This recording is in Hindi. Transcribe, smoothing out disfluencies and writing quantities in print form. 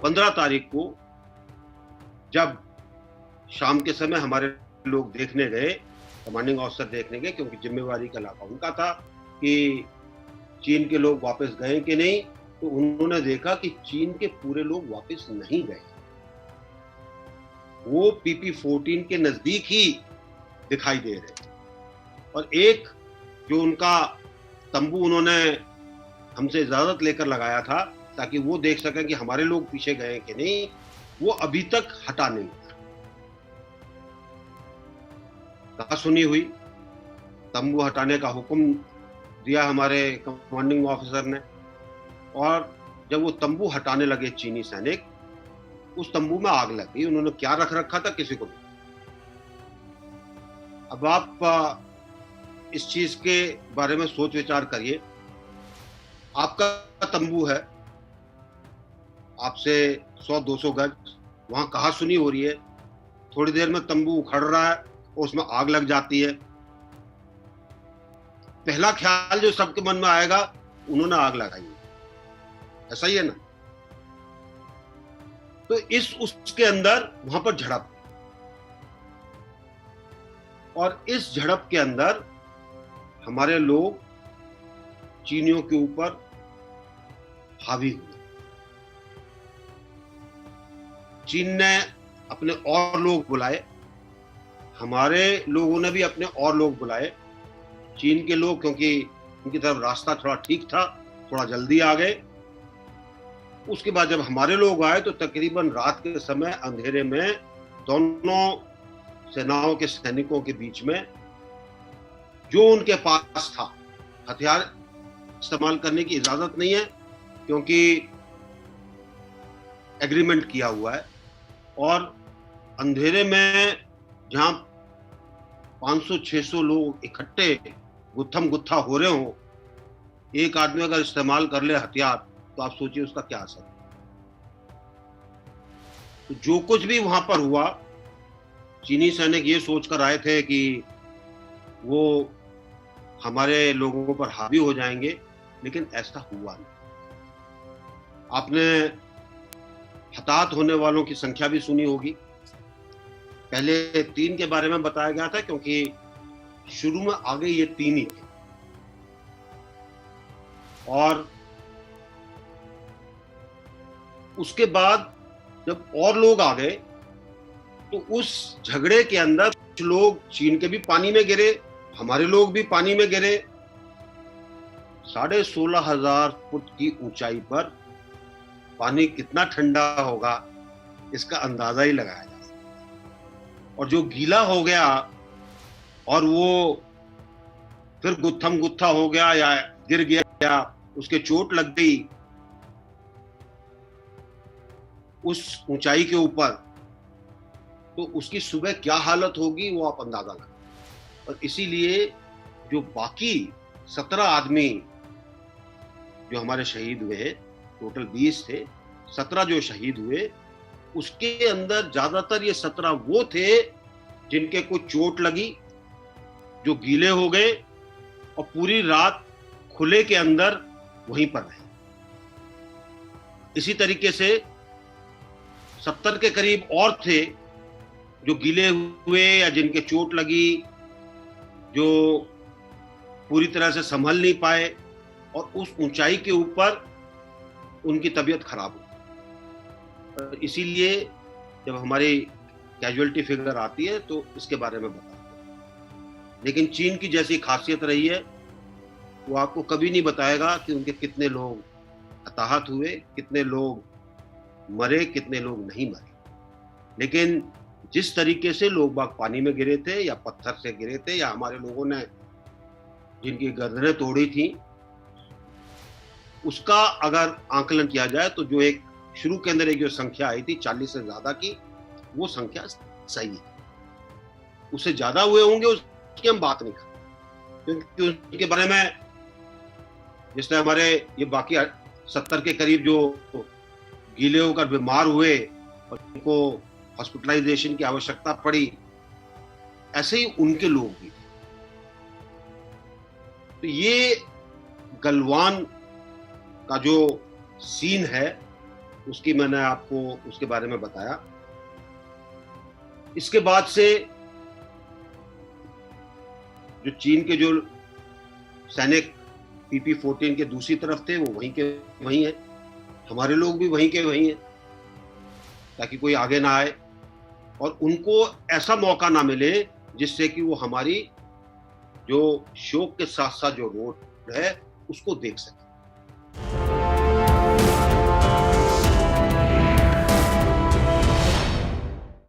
15 तारीख को जब शाम के समय हमारे लोग देखने गए, कमांडिंग ऑफिसर देखने गए, क्योंकि जिम्मेवारी का इलाका उनका था कि चीन के लोग वापस गए कि नहीं, तो उन्होंने देखा कि चीन के पूरे लोग वापस नहीं गए। वो PP-14 के नजदीक ही दिखाई दे रहे। और एक जो उनका तंबू उन्होंने हमसे इजाजत लेकर लगाया था ताकि वो देख सकें कि हमारे लोग पीछे गए कि नहीं, वो अभी तक हटा नहीं। कहा सुनी हुई, तंबू हटाने का हुक्म दिया हमारे कमांडिंग ऑफिसर ने, और जब वो तंबू हटाने लगे चीनी सैनिक, उस तंबू में आग लग गई। उन्होंने क्या रख रखा था किसी को नहीं। अब आप इस चीज के बारे में सोच विचार करिए। आपका तंबू है, आपसे 100-200 गज, वहां कहा सुनी हो रही है, थोड़ी देर में तंबू उखड़ रहा है और उसमें आग लग जाती है। पहला ख्याल जो सबके मन में आएगा, उन्होंने आग लगाई, ऐसा ही है ना। तो उसके अंदर वहां पर झड़प, और इस झड़प के अंदर हमारे लोग चीनियों के ऊपर हावी हुए। चीन ने अपने और लोग बुलाए, हमारे लोगों ने भी अपने और लोग बुलाए। चीन के लोग, क्योंकि उनकी तरफ रास्ता थोड़ा ठीक था, थोड़ा जल्दी आ गए। उसके बाद जब हमारे लोग आए तो तकरीबन रात के समय अंधेरे में दोनों सेनाओं के सैनिकों के बीच में जो उनके पास था, हथियार इस्तेमाल करने की इजाजत नहीं है क्योंकि एग्रीमेंट किया हुआ है, और अंधेरे में जहां 500-600 लोग इकट्ठे गुत्थम गुत्था हो रहे हो, एक आदमी अगर इस्तेमाल कर ले हथियार, तो आप सोचिए उसका क्या असर। तो जो कुछ भी वहां पर हुआ, चीनी सैनिक ये सोचकर आए थे कि वो हमारे लोगों पर हावी हो जाएंगे, लेकिन ऐसा हुआ नहीं। आपने हताहत होने वालों की संख्या भी सुनी होगी। पहले 3 के बारे में बताया गया था क्योंकि शुरू में आगे ये 3 ही थे, और उसके बाद जब और लोग आ गए तो उस झगड़े के अंदर कुछ लोग चीन के भी पानी में गिरे, हमारे लोग भी पानी में गिरे। 16,500 फुट की ऊंचाई पर पानी कितना ठंडा होगा इसका अंदाजा ही लगाया जा सकता। और जो गीला हो गया और वो फिर गुत्थम गुत्था हो गया या गिर गया या उसके चोट लग गई उस ऊंचाई के ऊपर, तो उसकी सुबह क्या हालत होगी वो आप अंदाजा लगाएं। और इसीलिए जो बाकी 17 आदमी जो हमारे शहीद हुए, टोटल 20 थे, 17 जो शहीद हुए, उसके अंदर ज्यादातर ये 17 वो थे जिनके कुछ चोट लगी, जो गीले हो गए और पूरी रात खुले के अंदर वहीं पर रहे। इसी तरीके से 70 के करीब और थे जो गीले हुए या जिनके चोट लगी, जो पूरी तरह से संभल नहीं पाए, और उस ऊंचाई के ऊपर उनकी तबीयत खराब हुई। इसीलिए जब हमारी कैजुअलिटी फिगर आती है तो इसके बारे में बताते हैं। लेकिन चीन की जैसी खासियत रही है, वो आपको कभी नहीं बताएगा कि उनके कितने लोग हताहत हुए, कितने लोग मरे, कितने लोग नहीं मरे। लेकिन जिस तरीके से लोग बाग पानी में गिरे थे या पत्थर से गिरे थे या हमारे लोगों ने जिनकी गर्दनें तोड़ी थी, उसका अगर आकलन किया जाए तो जो एक शुरू के अंदर एक जो संख्या आई थी 40 से ज्यादा की, वो संख्या सही है। उससे ज्यादा हुए होंगे उसकी हम बात नहीं करते, क्योंकि उनके बारे में जिस तरह हमारे ये बाकी 70 के करीब जो गीले होकर बीमार हुए और उनको हॉस्पिटलाइजेशन की आवश्यकता पड़ी, ऐसे ही उनके लोग भी थे। तो ये गलवान का जो सीन है, उसकी मैंने आपको उसके बारे में बताया। इसके बाद से जो चीन के जो सैनिक PP-14 के दूसरी तरफ थे वो वहीं के वहीं हैं, हमारे लोग भी वहीं के वहीं हैं, ताकि कोई आगे ना आए और उनको ऐसा मौका ना मिले जिससे कि वो हमारी जो शोक के साथ साथ जो रोड है उसको देख सके।